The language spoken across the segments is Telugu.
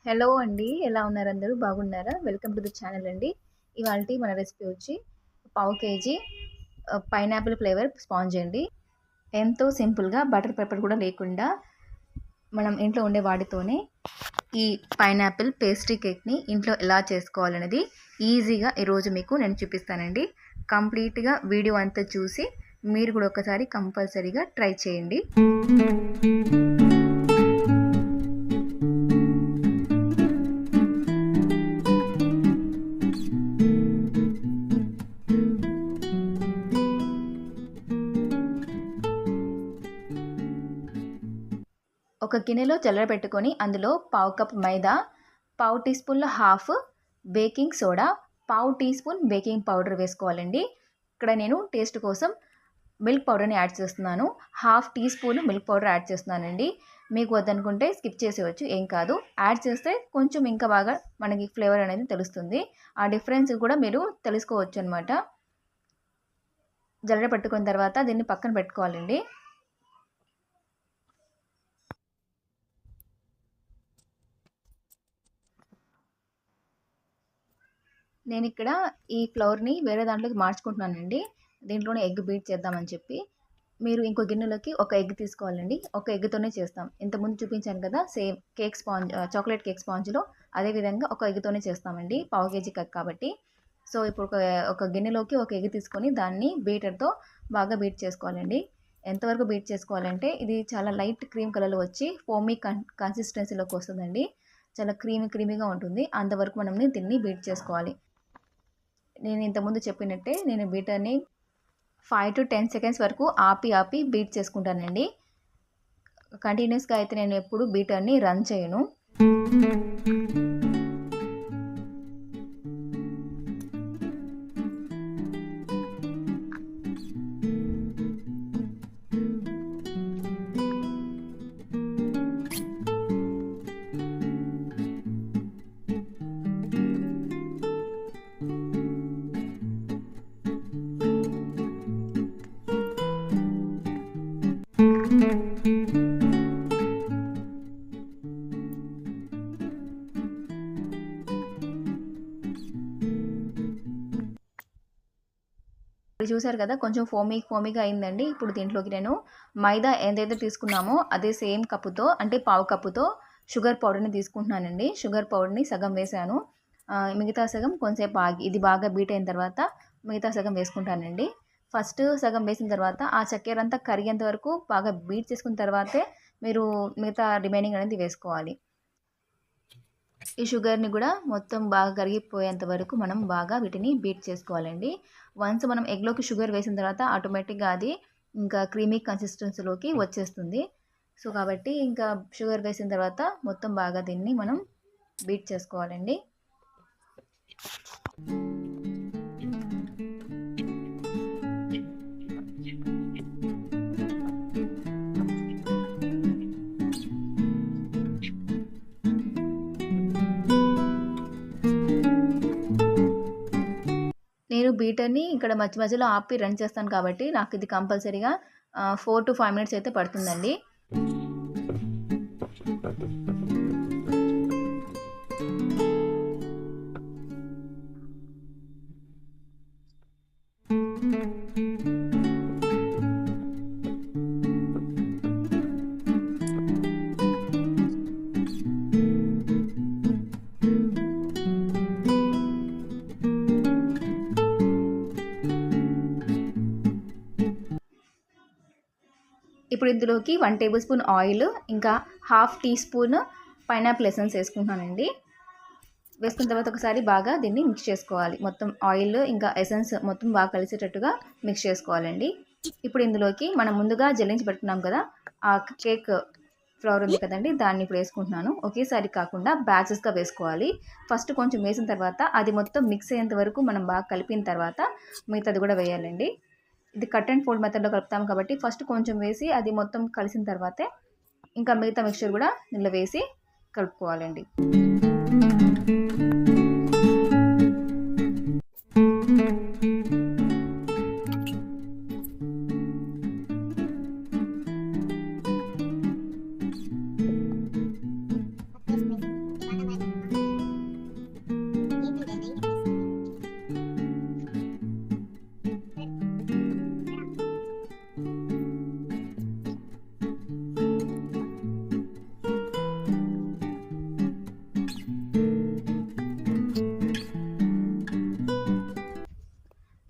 హలో అండి. ఎలా ఉన్నారు అందరూ? బాగున్నారా? వెల్కమ్ టు ది ఛానల్ అండి. ఇవాల్టి మన రెసిపీ వచ్చి పావు కేజీ పైనాపిల్ ఫ్లేవర్ స్పాంజ్ అండి. ఎంతో సింపుల్‌గా బటర్ పేపర్ కూడా లేకుండా మనం ఇంట్లో ఉండే వాటితోనే ఈ పైనాపిల్ పేస్ట్రీ కేక్‌ని ఇంట్లో ఎలా చేసుకోవాలనేది ఈజీగా ఈరోజు మీకు నేను చూపిస్తానండి. కంప్లీట్‌గా వీడియో అంతా చూసి మీరు కూడా ఒకసారి కంపల్సరీగా ట్రై చేయండి. ఒక గిన్నెలో చల్లబెట్టుకొని అందులో పావు కప్ మైదా, పావు టీ స్పూన్‌లో హాఫ్ బేకింగ్ సోడా, పావు టీ స్పూన్ బేకింగ్ పౌడర్ వేసుకోవాలండి. ఇక్కడ నేను టేస్ట్ కోసం మిల్క్ పౌడర్‌ని యాడ్ చేస్తున్నాను. Half teaspoon milk powder add చేస్తున్నానండి. మీకు వద్దనుకుంటే స్కిప్ చేసేయచ్చు, ఏం కాదు. యాడ్ చేస్తే కొంచెం ఇంకా బాగా మనకి ఫ్లేవర్ అనేది తెలుస్తుంది. ఆ డిఫరెన్స్ కూడా మీరు తెలుసుకోవచ్చు అనమాట. జల్లెడ పట్టుకున్న తర్వాత దీన్ని పక్కన పెట్టుకోవాలండి. నేను ఇక్కడ ఈ ఫ్లవర్‌ని వేరే దాంట్లోకి మార్చుకుంటున్నానండి. దీంట్లోనే ఎగ్ బీట్ చేద్దామని చెప్పి. మీరు ఇంకో గిన్నెలోకి ఒక ఎగ్ తీసుకోవాలండి. ఒక ఎగ్‌తోనే చేస్తాం. ఇంతకుముందు చూపించాను కదా! Same cake sponge chocolate cake స్పాంజ్‌లో అదే విధంగా ఒక ఎగ్‌తోనే చేస్తామండి. పావు కేజీ కేక్ కాబట్టి. సో, ఇప్పుడు ఒక గిన్నెలోకి ఒక ఎగ్ తీసుకొని దాన్ని బీటర్‌తో బాగా బీట్ చేసుకోవాలండి. ఎంతవరకు బీట్ చేసుకోవాలంటే ఇది చాలా లైట్ క్రీమ్ కలర్‌లో వచ్చి ఫోమీ కన్సిస్టెన్సీలోకి వస్తుందండి. చాలా క్రీమీగా ఉంటుంది. అంతవరకు మనం దీన్ని బీట్ చేసుకోవాలి. నేను ఇంతకుముందు చెప్పినట్టే నేను బీటర్‌ని 5-10 సెకండ్స్ వరకు ఆపి బీట్ చేసుకుంటానండి. కంటిన్యూస్‌గా అయితే నేను ఎప్పుడు బీటర్‌ని రన్ చేయను. చూసారు కదా, కొంచెం ఫోమీగా అయిందండి. ఇప్పుడు దీంట్లోకి నేను మైదా ఏదైతే తీసుకున్నామో అదే సేమ్ కప్పుతో, అంటే పావు కప్పుతో షుగర్ పౌడర్‌ని తీసుకుంటున్నానండి. షుగర్ పౌడర్‌ని సగం వేసాను. మిగతా సగం కొంచెంసేపు ఆగి ఇది బాగా బీట్ అయిన తర్వాత మిగతా సగం వేసుకుంటానండి. ఫస్ట్ సగం వేసిన తర్వాత ఆ చక్కెర అంతా కరిగేంత వరకు బాగా బీట్ చేసుకున్న తర్వాతే మీరు మిగతా రిమైనింగ్ అనేది వేసుకోవాలి. ఈ షుగర్‌ని కూడా మొత్తం బాగా కరిగిపోయేంత వరకు మనం బాగా వీటిని బీట్ చేసుకోవాలండి. వన్స్ మనం ఎగ్‌లోకి షుగర్ వేసిన తర్వాత ఆటోమేటిక్‌గా అది ఇంకా క్రీమీ కన్సిస్టెన్సీలోకి వచ్చేస్తుంది. సో, కాబట్టి ఇంకా షుగర్ వేసిన తర్వాత మొత్తం బాగా దీన్ని మనం బీట్ చేసుకోవాలండి. నేను బీటర్‌ని ఇక్కడ మధ్యలో ఆపి రన్ చేస్తాను కాబట్టి నాకు ఇది కంపల్సరీగా 4-5 మినిట్స్ అయితే పడుతుందండి. ఇప్పుడు ఇందులోకి 1 టేబుల్ స్పూన్ ఆయిల్, ఇంకా half teaspoon pineapple essence వేసుకుంటున్నానండి. వేసుకున్న తర్వాత ఒకసారి బాగా దీన్ని మిక్స్ చేసుకోవాలి. మొత్తం ఆయిల్ ఇంకా ఎసెన్స్ మొత్తం బాగా కలిసేటట్టుగా మిక్స్ చేసుకోవాలండి. ఇప్పుడు ఇందులోకి మనం ముందుగా జల్లించి పెట్టుకున్నాం కదా, ఆ కేక్ ఫ్లవర్ ఉంది కదండి, దాన్ని ఇప్పుడు వేసుకుంటున్నాను. ఒకేసారి కాకుండా బ్యాచెస్గా వేసుకోవాలి. ఫస్ట్ కొంచెం వేసిన తర్వాత అది మొత్తం మిక్స్ అయ్యేంత వరకు మనం బాగా కలిపిన తర్వాత మిగతాది కూడా వేయాలండి. ఇది కట్ అండ్ ఫోల్డ్ మెథడ్లో కలుపుతాం కాబట్టి ఫస్ట్ కొంచెం వేసి అది మొత్తం కలిసిన తర్వాతే ఇంకా మిగతా మిక్చర్ కూడా ఇందులో వేసి కలుపుకోవాలండి.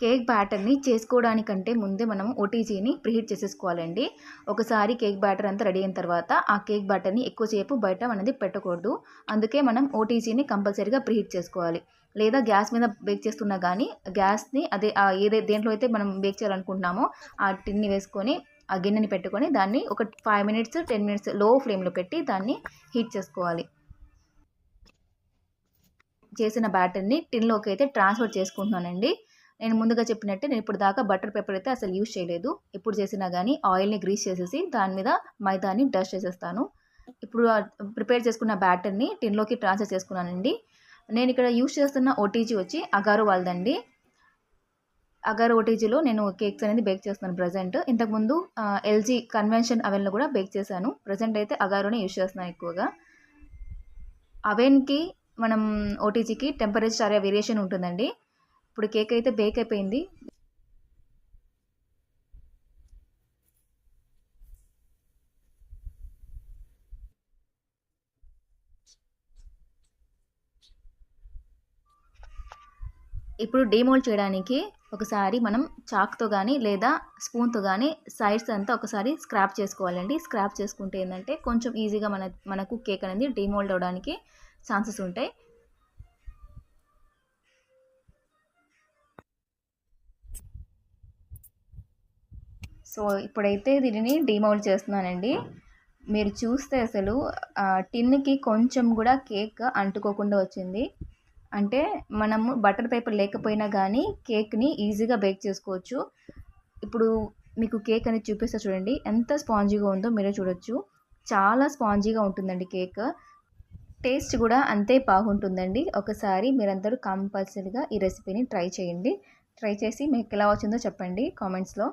కేక్ బ్యాటర్ని చేసుకోవడానికంటే ముందే మనం ఓటీజీని ప్రీహీట్ చేసేసుకోవాలండి. ఒకసారి కేక్ బ్యాటర్ అంతా రెడీ అయిన తర్వాత ఆ కేక్ బ్యాటర్ని ఎక్కువసేపు బయట అనేది పెట్టకూడదు. అందుకే మనం ఓటీజీని కంపల్సరీగా ప్రీహీట్ చేసుకోవాలి. లేదా గ్యాస్ మీద బేక్ చేస్తున్నా కానీ గ్యాస్ని అదే దేంట్లో అయితే మనం బేక్ చేయాలనుకుంటున్నామో ఆ టిన్ని వేసుకొని ఆ గిన్నెని పెట్టుకొని దాన్ని ఒక 5 మినిట్స్ 10 మినిట్స్ లో ఫ్లేమ్లో పెట్టి దాన్ని హీట్ చేసుకోవాలి. చేసిన బ్యాటర్ని టిన్లోకి అయితే ట్రాన్స్ఫర్ చేసుకుంటున్నానండి. నేను ముందుగా చెప్పినట్టే నేను ఇప్పుడు దాకా బటర్ పేపర్ అయితే అసలు యూజ్ చేయలేదు. ఎప్పుడు చేసినా కానీ ఆయిల్ని గ్రీస్ చేసేసి దాని మీద మైదాని డస్ట్ చేసేస్తాను. ఇప్పుడు ప్రిపేర్ చేసుకున్న బ్యాటర్ని టిన్లోకి ట్రాన్స్ఫర్ చేసుకున్నానండి. నేను ఇక్కడ యూజ్ చేస్తున్న ఓటీజీ వచ్చి అగారో వాళ్ళదండి. అగారో ఓటీజీలో నేను కేక్స్ అనేది బేక్ చేస్తున్నాను ప్రజెంట్. ఇంతకుముందు ఎల్జీ కన్వెన్షన్ అవెన్లో కూడా బేక్ చేశాను. ప్రజెంట్ అయితే అగారోనే యూజ్ చేస్తున్నాను ఎక్కువగా. అవెన్కి మనం ఓటీజీకి టెంపరేచర్ చాలా వేరియేషన్ ఉంటుందండి. ఇప్పుడు కేక్ అయితే బేక్ అయిపోయింది. ఇప్పుడు డీమోల్డ్ చేయడానికి ఒకసారి మనం చాక్తో కానీ లేదా స్పూన్తో కానీ సైడ్స్ అంతా ఒకసారి స్క్రాప్ చేసుకోవాలండి. స్క్రాప్ చేసుకుంటే ఏంటంటే కొంచెం ఈజీగా మనకు కేక్ అనేది డీమోల్డ్ అవడానికి ఛాన్సెస్ ఉంటాయి. సో ఇప్పుడైతే దీనిని డీమౌల్డ్ చేస్తున్నానండి. మీరు చూస్తే అసలు టిన్కి కొంచెం కూడా కేక్ అంటుకోకుండా వచ్చింది. అంటే మనము బటర్ పేపర్ లేకపోయినా కానీ కేక్ని ఈజీగా బేక్ చేసుకోవచ్చు. ఇప్పుడు మీకు కేక్ అనేది చూపిస్తా చూడండి, ఎంత స్పాంజీగా ఉందో మీరే చూడొచ్చు. చాలా స్పాంజీగా ఉంటుందండి కేక్. టేస్ట్ కూడా అంతే బాగుంటుందండి. ఒకసారి మీరందరూ కంపల్సరీగా ఈ రెసిపీని ట్రై చేయండి. ట్రై చేసి మీకు ఎలా వచ్చిందో చెప్పండి కామెంట్స్లో.